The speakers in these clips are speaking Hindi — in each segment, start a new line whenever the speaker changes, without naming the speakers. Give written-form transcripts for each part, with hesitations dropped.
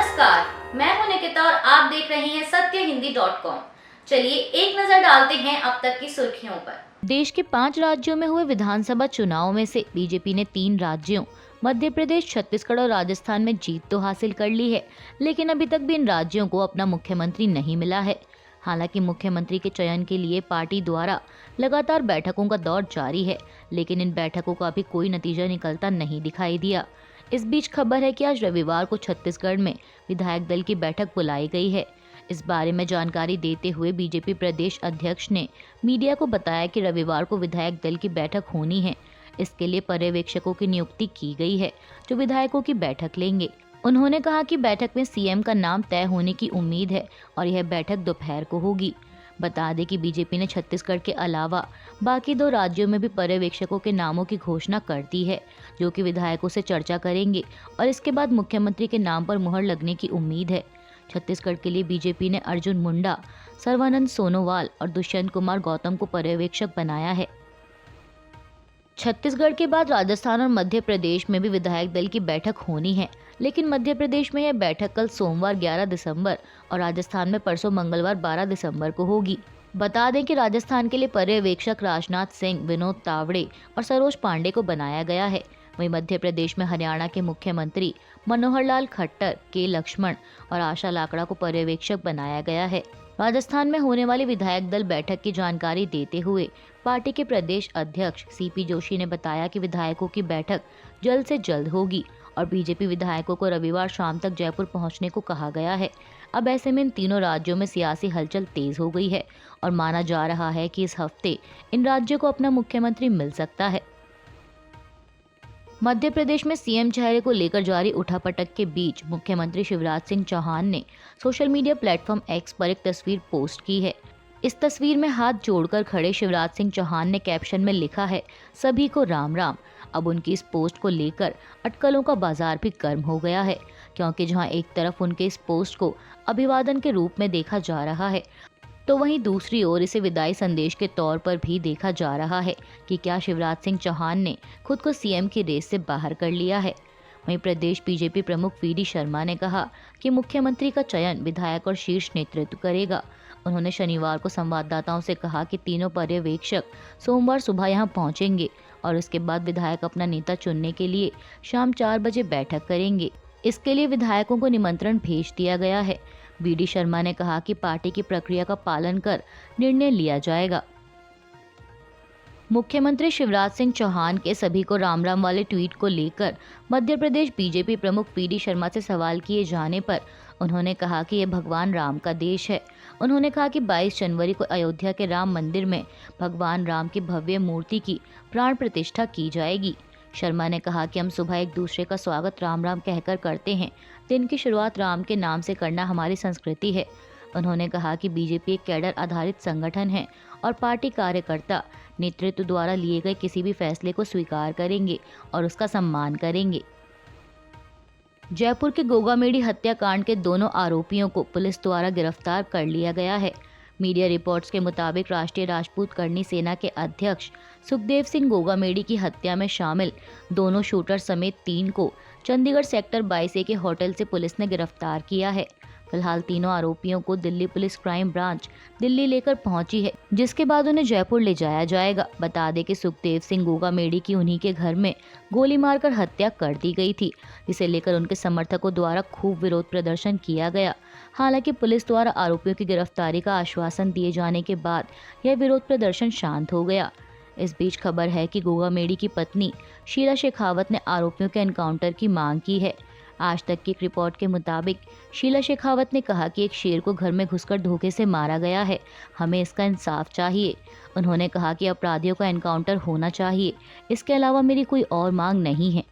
नमस्कार, मैं हूं निकिता और आप देख रहे हैं सत्यहिंदी.com। चलिए एक नजर डालते हैं अब तक की सुर्खियों पर।
देश के 5 राज्यों में हुए विधानसभा चुनाव में से बीजेपी ने 3 राज्यों मध्य प्रदेश, छत्तीसगढ़ और राजस्थान में जीत तो हासिल कर ली है, लेकिन अभी तक भी इन राज्यों को अपना मुख्यमंत्री नहीं मिला है। हालांकि मुख्यमंत्री के चयन के लिए पार्टी द्वारा लगातार बैठकों का दौर जारी है, लेकिन इन बैठकों का अभी कोई नतीजा निकलता नहीं दिखाई दिया। इस बीच खबर है कि आज रविवार को छत्तीसगढ़ में विधायक दल की बैठक बुलाई गई है। इस बारे में जानकारी देते हुए बीजेपी प्रदेश अध्यक्ष ने मीडिया को बताया कि रविवार को विधायक दल की बैठक होनी है। इसके लिए पर्यवेक्षकों की नियुक्ति की गई है जो विधायकों की बैठक लेंगे। उन्होंने कहा कि बैठक में सीएम का नाम तय होने की उम्मीद है और यह बैठक दोपहर को होगी। बता दें कि बीजेपी ने छत्तीसगढ़ के अलावा बाकी 2 राज्यों में भी पर्यवेक्षकों के नामों की घोषणा कर दी है, जो कि विधायकों से चर्चा करेंगे और इसके बाद मुख्यमंत्री के नाम पर मुहर लगने की उम्मीद है। छत्तीसगढ़ के लिए बीजेपी ने अर्जुन मुंडा, सर्बानंद सोनोवाल और दुष्यंत कुमार गौतम को पर्यवेक्षक बनाया है। छत्तीसगढ़ के बाद राजस्थान और मध्य प्रदेश में भी विधायक दल की बैठक होनी है, लेकिन मध्य प्रदेश में यह बैठक कल सोमवार 11 दिसंबर और राजस्थान में परसों मंगलवार 12 दिसंबर को होगी। बता दें कि राजस्थान के लिए पर्यवेक्षक राजनाथ सिंह, विनोद तावड़े और सरोज पांडे को बनाया गया है। वहीं मध्य प्रदेश में हरियाणा के मुख्यमंत्री मनोहर लाल खट्टर, के लक्ष्मण और आशा लाकड़ा को पर्यवेक्षक बनाया गया है। राजस्थान में होने वाली विधायक दल बैठक की जानकारी देते हुए पार्टी के प्रदेश अध्यक्ष सीपी जोशी ने बताया कि विधायकों की बैठक जल्द से जल्द होगी और बीजेपी विधायकों को रविवार शाम तक जयपुर पहुंचने को कहा गया है। अब ऐसे में इन तीनों राज्यों में सियासी हलचल तेज हो गई है और माना जा रहा है कि इस हफ्ते इन राज्यों को अपना मुख्यमंत्री मिल सकता है। मध्य प्रदेश में सीएम चेहरे को लेकर जारी उठापटक के बीच मुख्यमंत्री शिवराज सिंह चौहान ने सोशल मीडिया प्लेटफॉर्म एक्स पर एक तस्वीर पोस्ट की है। इस तस्वीर में हाथ जोड़कर खड़े शिवराज सिंह चौहान ने कैप्शन में लिखा है, सभी को राम राम। अब उनकी इस पोस्ट को लेकर अटकलों का बाजार भी गर्म हो गया है, क्योंकि जहां एक तरफ उनके इस पोस्ट को अभिवादन के रूप में देखा जा रहा है, तो वहीं दूसरी ओर इसे विदाई संदेश के तौर पर भी देखा जा रहा है कि क्या शिवराज सिंह चौहान ने खुद को सीएम की रेस से बाहर कर लिया है। वहीं प्रदेश बीजेपी प्रमुख वी.डी. शर्मा ने कहा कि मुख्यमंत्री का चयन विधायक और शीर्ष नेतृत्व करेगा। उन्होंने शनिवार को संवाददाताओं से कहा कि तीनों पर्यवेक्षक सोमवार सुबह यहां पहुंचेंगे और उसके बाद विधायक अपना नेता चुनने के लिए शाम 4 बजे बैठक करेंगे। इसके लिए विधायकों को निमंत्रण भेज दिया गया है। वी.डी. शर्मा ने कहा कि पार्टी की प्रक्रिया का पालन कर निर्णय लिया जाएगा। मुख्यमंत्री शिवराज सिंह चौहान के सभी को राम राम वाले ट्वीट को लेकर मध्य प्रदेश बीजेपी प्रमुख वी.डी. शर्मा से सवाल किए जाने पर उन्होंने कहा कि यह भगवान राम का देश है। उन्होंने कहा कि 22 जनवरी को अयोध्या के राम मंदिर में भगवान राम की भव्य मूर्ति की प्राण प्रतिष्ठा की जाएगी। शर्मा ने कहा कि हम सुबह एक दूसरे का स्वागत राम राम कहकर करते हैं। दिन की शुरुआत राम के नाम से करना हमारी संस्कृति है। उन्होंने कहा कि बीजेपी एक कैडर आधारित संगठन है और पार्टी कार्यकर्ता नेतृत्व द्वारा लिए गए किसी भी फैसले को स्वीकार करेंगे और उसका सम्मान करेंगे। जयपुर के गोगामेडी हत्याकांड के दोनों आरोपियों को पुलिस द्वारा गिरफ्तार कर लिया गया है। मीडिया रिपोर्ट्स के मुताबिक राष्ट्रीय राजपूत करनी सेना के अध्यक्ष सुखदेव सिंह गोगामेडी की हत्या में शामिल दोनों शूटर समेत 3 को चंडीगढ़ सेक्टर 22A के होटल से पुलिस ने गिरफ्तार किया है। फिलहाल तीनों आरोपियों को Delhi police crime branch Delhi लेकर पहुंची है, जिसके बाद उन्हें जयपुर ले जाया जाएगा। बता दें कि सुखदेव सिंह गोगामेडी की उन्हीं के घर में गोली मारकर हत्या कर दी गई थी, जिसे लेकर उनके समर्थकों द्वारा खूब विरोध प्रदर्शन किया गया। हालांकि पुलिस द्वारा आरोपियों की गिरफ्तारी का आश्वासन दिए जाने के बाद यह विरोध प्रदर्शन शांत हो गया। इस बीच खबर है कि गोगामेडी की पत्नी शीला शेखावत ने आरोपियों के एनकाउंटर की मांग की है। आज तक की एक रिपोर्ट के मुताबिक शीला शेखावत ने कहा कि एक शेर को घर में घुसकर धोखे से मारा गया है, हमें इसका इंसाफ चाहिए। उन्होंने कहा कि अपराधियों का एनकाउंटर होना चाहिए, इसके अलावा मेरी कोई और मांग नहीं है।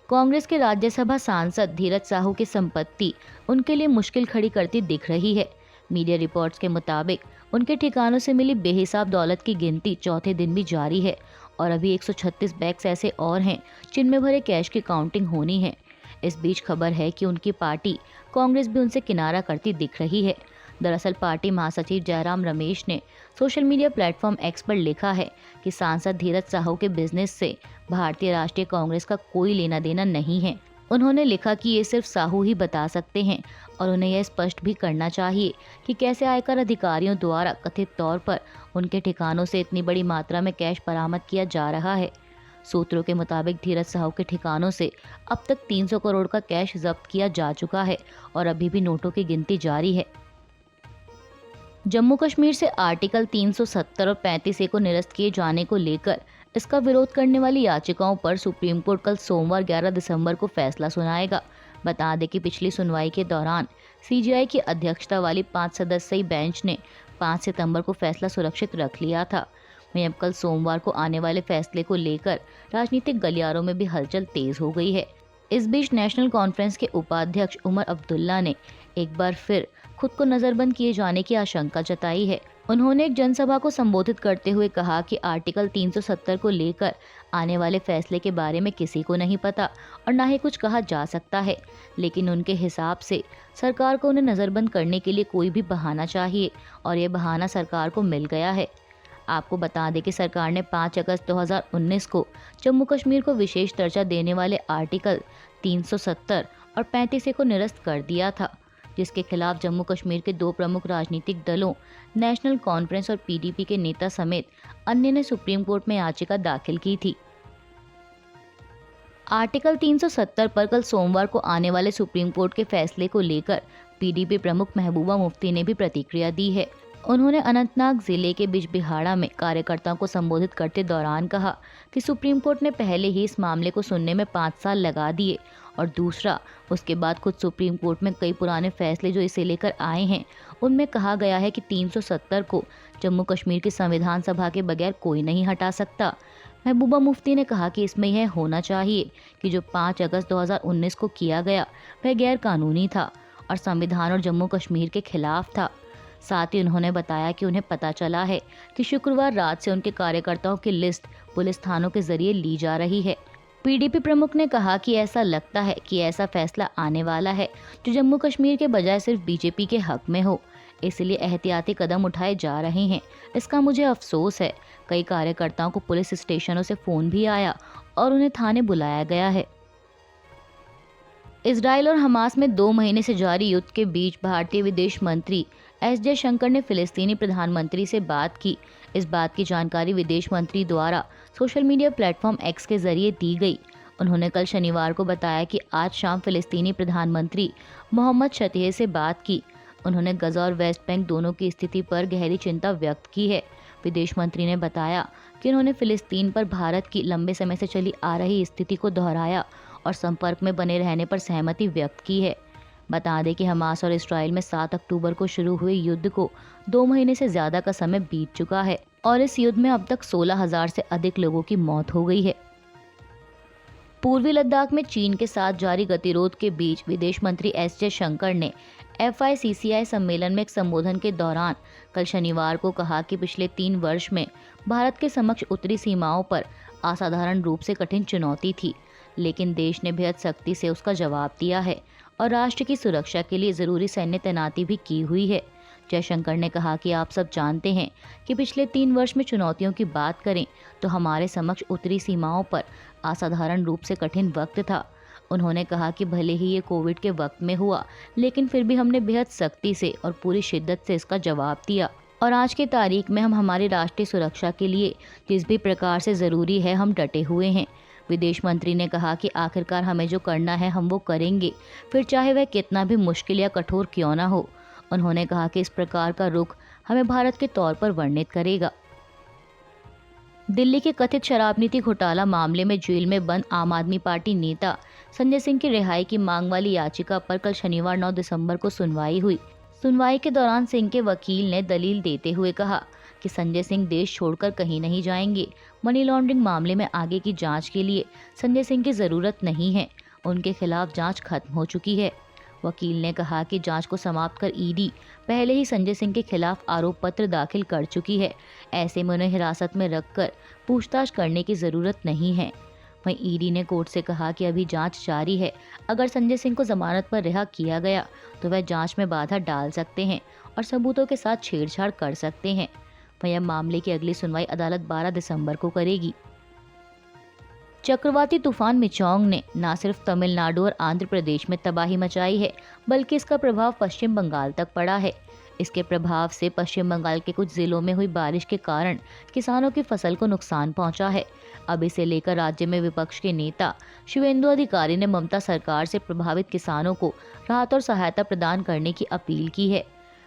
कांग्रेस के राज्यसभा सांसद धीरज साहू की संपत्ति उनके लिए मुश्किल खड़ी करती दिख रही है। मीडिया रिपोर्ट्स के मुताबिक उनके ठिकानों से मिली बेहिसाब दौलत की गिनती चौथे दिन भी जारी है और अभी 136 बैग्स ऐसे और हैं जिनमें भरे कैश की काउंटिंग होनी है। इस बीच खबर है कि उनकी पार्टी कांग्रेस भी उनसे किनारा करती दिख रही है। दरअसल पार्टी महासचिव जयराम रमेश ने सोशल मीडिया प्लेटफॉर्म एक्स पर लिखा है कि सांसद धीरज साहू के बिजनेस से भारतीय राष्ट्रीय कांग्रेस का कोई लेना देना नहीं है। उन्होंने लिखा कि ये सिर्फ साहू ही बता सकते हैं और उन्हें यह स्पष्ट भी करना चाहिए कि कैसे आयकर अधिकारियों द्वारा कथित तौर पर उनके ठिकानों से इतनी बड़ी मात्रा में कैश बरामद किया जा रहा है। सूत्रों के मुताबिक धीरज साहू के ठिकानों से अब तक 300 करोड़ का कैश जब्त किया जा चुका है और अभी भी नोटों की गिनती जारी है। जम्मू कश्मीर से आर्टिकल 370 और 35A को निरस्त किए जाने को लेकर इसका विरोध करने वाली याचिकाओं पर सुप्रीम कोर्ट कल सोमवार 11 दिसंबर को फैसला सुनाएगा। बता दें कि पिछली सुनवाई के दौरान सीजीआई की अध्यक्षता वाली 5 सदस्यीय बेंच ने 5 सितंबर को फैसला सुरक्षित रख लिया था। वहीं अब कल सोमवार को आने वाले फैसले को लेकर राजनीतिक गलियारों में भी हलचल तेज हो गई है। इस बीच नेशनल कॉन्फ्रेंस के उपाध्यक्ष उमर अब्दुल्ला ने एक बार फिर खुद को नजरबंद किए जाने की आशंका जताई है। उन्होंने एक जनसभा को संबोधित करते हुए कहा कि आर्टिकल 370 को लेकर आने वाले फैसले के बारे में किसी को नहीं पता और ना ही कुछ कहा जा सकता है, लेकिन उनके हिसाब से सरकार को उन्हें नजरबंद करने के लिए कोई भी बहाना चाहिए और ये बहाना सरकार को मिल गया है। आपको बता दें कि सरकार ने 5 अगस्त 2019 को जम्मू कश्मीर को विशेष दर्जा देने वाले आर्टिकल 370 और 35A को निरस्त कर दिया था, जिसके खिलाफ जम्मू कश्मीर के 2 प्रमुख राजनीतिक दलों नेशनल कॉन्फ्रेंस और पीडीपी के नेता समेत अन्य ने सुप्रीम कोर्ट में याचिका दाखिल की थी। आर्टिकल 370 पर कल सोमवार को आने वाले सुप्रीम कोर्ट के फैसले को लेकर पीडीपी प्रमुख महबूबा मुफ्ती ने भी प्रतिक्रिया दी है। उन्होंने अनंतनाग जिले के बिजबिहाड़ा में कार्यकर्ताओं को संबोधित करते दौरान कहा कि सुप्रीम कोर्ट ने पहले ही इस मामले को सुनने में 5 साल लगा दिए और दूसरा, उसके बाद खुद सुप्रीम कोर्ट में कई पुराने फैसले जो इसे लेकर आए हैं उनमें कहा गया है कि 370 को जम्मू कश्मीर की संविधान सभा के बगैर कोई नहीं हटा सकता। महबूबा मुफ्ती ने कहा कि इसमें यह होना चाहिए कि जो 5 अगस्त 2019 को किया गया वह गैर कानूनी था और संविधान और जम्मू कश्मीर के खिलाफ था। साथ ही उन्होंने बताया कि उन्हें पता चला है कि शुक्रवार रात से उनके कार्यकर्ताओं की लिस्ट पुलिस थानों के जरिए ली जा रही है। पीडीपी प्रमुख ने कहा कि ऐसा लगता है कि ऐसा फैसला आने वाला है जो जम्मू कश्मीर के बजाय सिर्फ बीजेपी के हक में हो, इसलिए एहतियाती कदम उठाए जा रहे हैं। इसका मुझे अफसोस है। कई कार्यकर्ताओं को पुलिस स्टेशनों से फोन भी आया और उन्हें थाने बुलाया गया है। इजराइल और हमास में 2 महीने से जारी युद्ध के बीच भारतीय विदेश मंत्री एस जयशंकर ने फिलिस्तीनी प्रधानमंत्री से बात की। इस बात की जानकारी विदेश मंत्री द्वारा सोशल मीडिया प्लेटफॉर्म एक्स के जरिए दी गई। उन्होंने कल शनिवार को बताया कि आज शाम फिलिस्तीनी प्रधानमंत्री मोहम्मद शतीह से बात की। उन्होंने गजा और वेस्ट बैंक दोनों की स्थिति पर गहरी चिंता व्यक्त की है। विदेश मंत्री ने बताया कि उन्होंने फिलिस्तीन पर भारत की लंबे समय से चली आ रही स्थिति को दोहराया और संपर्क में बने रहने पर सहमति व्यक्त की है। बता दें कि हमास और इस्राइल में 7 अक्टूबर को शुरू हुए युद्ध को 2 महीने से ज्यादा का समय बीत चुका है और इस युद्ध में अब तक 16,000 से अधिक लोगों की मौत हो गई है। पूर्वी लद्दाख में चीन के साथ जारी गतिरोध के बीच विदेश मंत्री एस जयशंकर ने FICCI सम्मेलन में एक संबोधन के दौरान कल शनिवार को कहा कि पिछले 3 वर्ष में भारत के समक्ष उत्तरी सीमाओं पर असाधारण रूप से कठिन चुनौती थी, लेकिन देश ने बेहद सख्ती से उसका जवाब दिया है और राष्ट्र की सुरक्षा के लिए जरूरी सैन्य तैनाती भी की हुई है। जयशंकर ने कहा कि आप सब जानते हैं कि पिछले 3 वर्ष में चुनौतियों की बात करें तो हमारे समक्ष उत्तरी सीमाओं पर असाधारण रूप से कठिन वक्त था। उन्होंने कहा कि भले ही ये कोविड के वक्त में हुआ, लेकिन फिर भी हमने बेहद सख्ती से और पूरी शिद्दत से इसका जवाब दिया और आज की तारीख में हम हमारी राष्ट्रीय सुरक्षा के लिए जिस भी प्रकार से ज़रूरी है हम डटे हुए हैं। विदेश मंत्री ने कहा कि आखिरकार हमें जो करना है हम वो करेंगे, फिर चाहे वह कितना भी मुश्किल या कठोर क्यों ना हो। उन्होंने कहा कि इस प्रकार का रुख हमें भारत के तौर पर वर्णित करेगा। दिल्ली के कथित शराब नीति घोटाला मामले में जेल में बंद आम आदमी पार्टी नेता संजय सिंह की रिहाई की मांग वाली याचिका पर कल शनिवार 9 दिसंबर को सुनवाई हुई। सुनवाई के दौरान सिंह के वकील ने दलील देते हुए कहा कि संजय सिंह देश छोड़कर कहीं नहीं जाएंगे। मनी लॉन्ड्रिंग मामले में आगे की जांच के लिए संजय सिंह की जरूरत नहीं है, उनके खिलाफ जांच खत्म हो चुकी है। वकील ने कहा कि जांच को समाप्त कर ईडी पहले ही संजय सिंह के खिलाफ आरोप पत्र दाखिल कर चुकी है। ऐसे में उन्हें हिरासत में रखकर पूछताछ करने की जरूरत नहीं है। वहीं ईडी ने कोर्ट से कहा कि अभी जांच जारी है, अगर संजय सिंह को जमानत पर रिहा किया गया तो वह जांच में बाधा डाल सकते हैं और सबूतों के साथ छेड़छाड़ कर सकते हैं। वहीं अब मामले की अगली सुनवाई अदालत 12 दिसंबर को करेगी। चक्रवाती तूफान मिचोंग ने न सिर्फ तमिलनाडु और आंध्र प्रदेश में तबाही मचाई है, बल्कि इसका प्रभाव पश्चिम बंगाल तक पड़ा है। इसके प्रभाव से पश्चिम बंगाल के कुछ जिलों में हुई बारिश के कारण किसानों की फसल को नुकसान पहुंचा है। अब इसे लेकर राज्य में विपक्ष के नेता शुवेंदु अधिकारी ने ममता सरकार से प्रभावित किसानों को राहत और सहायता प्रदान करने की अपील की है।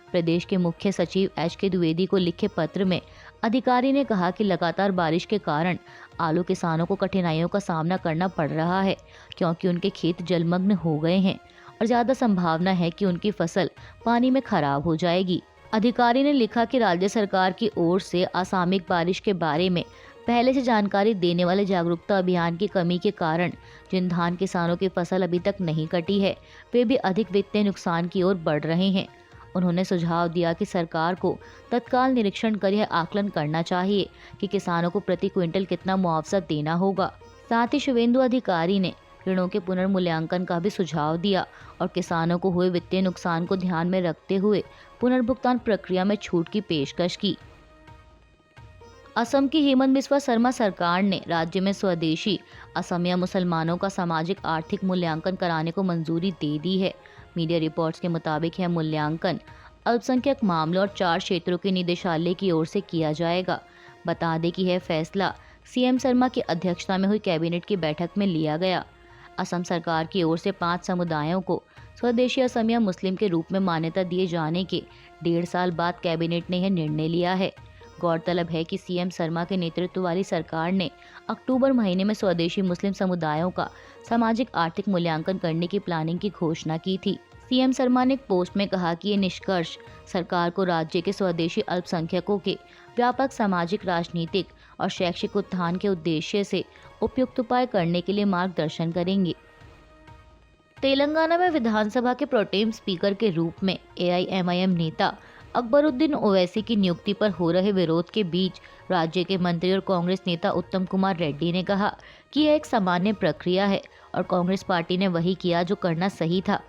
प्रदेश के मुख्य सचिव HK द्विवेदी को लिखे पत्र में अधिकारी ने कहा कि लगातार बारिश के कारण आलू किसानों को कठिनाइयों का सामना करना पड़ रहा है, क्योंकि उनके खेत जलमग्न हो गए हैं और ज्यादा संभावना है कि उनकी फसल पानी में खराब हो जाएगी। अधिकारी ने लिखा कि राज्य सरकार की ओर से असामयिक बारिश के बारे में पहले से जानकारी देने वाले जागरूकता अभियान की कमी के कारण जिन धान किसानों की फसल अभी तक नहीं कटी है, वे भी अधिक वित्तीय नुकसान की ओर बढ़ रहे हैं। उन्होंने सुझाव दिया कि सरकार को तत्काल निरीक्षण कर यह आकलन करना चाहिए कि किसानों को प्रति क्विंटल कितना मुआवजा देना होगा। साथ ही शुवेंदु अधिकारी ने ऋणों के पुनर्मूल्यांकन का भी सुझाव दिया और किसानों को हुए वित्तीय नुकसान को ध्यान में रखते हुए पुनर्भुगतान प्रक्रिया में छूट की पेशकश की। असम की हेमंत बिस्वा शर्मा सरकार ने राज्य में स्वदेशी असमिया मुसलमानों का सामाजिक आर्थिक मूल्यांकन कराने को मंजूरी दे दी है। मीडिया रिपोर्ट्स के मुताबिक यह मूल्यांकन अल्पसंख्यक मामलों और 4 क्षेत्रों के निदेशालय की ओर से किया जाएगा। बता दें कि यह फैसला CM शर्मा की अध्यक्षता में हुई कैबिनेट की बैठक में लिया गया। असम सरकार की ओर से 5 समुदायों को स्वदेशी असमिया मुस्लिम के रूप में मान्यता दिए जाने के 1.5 साल बाद कैबिनेट ने यह निर्णय लिया है। गौरतलब है कि CM शर्मा के नेतृत्व वाली सरकार ने अक्टूबर महीने में स्वदेशी मुस्लिम समुदायों का सामाजिक आर्थिक मूल्यांकन करने की प्लानिंग की घोषणा की थी। CM शर्मा ने एक पोस्ट में कहा कि ये निष्कर्ष सरकार को राज्य के स्वदेशी अल्पसंख्यकों के व्यापक सामाजिक, राजनीतिक और शैक्षिक उत्थान के उद्देश्य से उपयुक्त उपाय करने के लिए मार्गदर्शन करेंगे। तेलंगाना में विधानसभा के प्रोटेम स्पीकर के रूप में AIMIM नेता अकबरुद्दीन ओवैसी की नियुक्ति पर हो रहे विरोध के बीच राज्य के मंत्री और कांग्रेस नेता उत्तम कुमार रेड्डी ने कहा कि यह एक सामान्य प्रक्रिया है और कांग्रेस पार्टी ने वही किया जो करना सही था।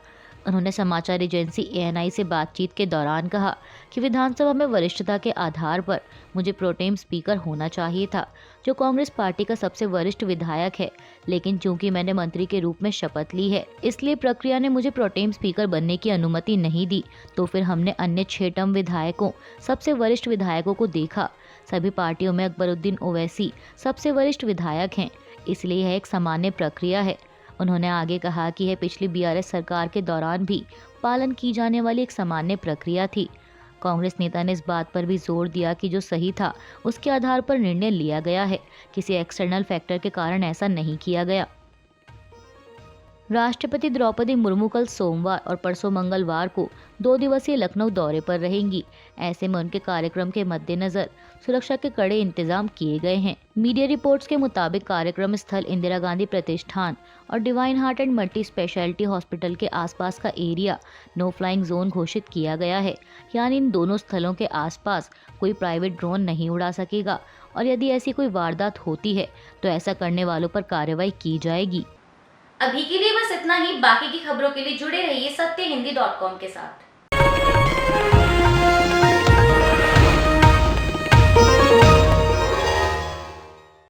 उन्होंने समाचार एजेंसी ANI से बातचीत के दौरान कहा कि विधानसभा में वरिष्ठता के आधार पर मुझे प्रोटेम स्पीकर होना चाहिए था, जो कांग्रेस पार्टी का सबसे वरिष्ठ विधायक है, लेकिन चूंकि मैंने मंत्री के रूप में शपथ ली है, इसलिए प्रक्रिया ने मुझे प्रोटेम स्पीकर बनने की अनुमति नहीं दी। तो फिर हमने अन्य 6 टर्म विधायकों, सबसे वरिष्ठ विधायकों को देखा। सभी पार्टियों में अकबरुद्दीन ओवैसी सबसे वरिष्ठ विधायक हैं, इसलिए यह एक सामान्य प्रक्रिया है। उन्होंने आगे कहा कि यह पिछली BRS सरकार के दौरान भी पालन की जाने वाली एक सामान्य प्रक्रिया थी। कांग्रेस नेता ने इस बात पर भी जोर दिया कि जो सही था उसके आधार पर निर्णय लिया गया है, किसी एक्सटर्नल फैक्टर के कारण ऐसा नहीं किया गया। राष्ट्रपति द्रौपदी मुर्मू कल सोमवार और परसों मंगलवार को 2 दिवसीय लखनऊ दौरे पर रहेंगी। ऐसे में उनके कार्यक्रम के मद्देनजर सुरक्षा के कड़े इंतजाम किए गए हैं। मीडिया रिपोर्ट्स के मुताबिक कार्यक्रम स्थल इंदिरा गांधी प्रतिष्ठान और divine heart and multi speciality hospital के आसपास का एरिया नो फ्लाइंग जोन घोषित किया गया है, यानी इन दोनों स्थलों के आसपास कोई प्राइवेट ड्रोन नहीं उड़ा सकेगा और यदि ऐसी कोई वारदात होती है तो ऐसा करने वालों पर कार्रवाई की जाएगी।
अभी के लिए बस इतना ही। बाकी की खबरों के लिए जुड़े रहिए सत्यहिंदी.com के साथ।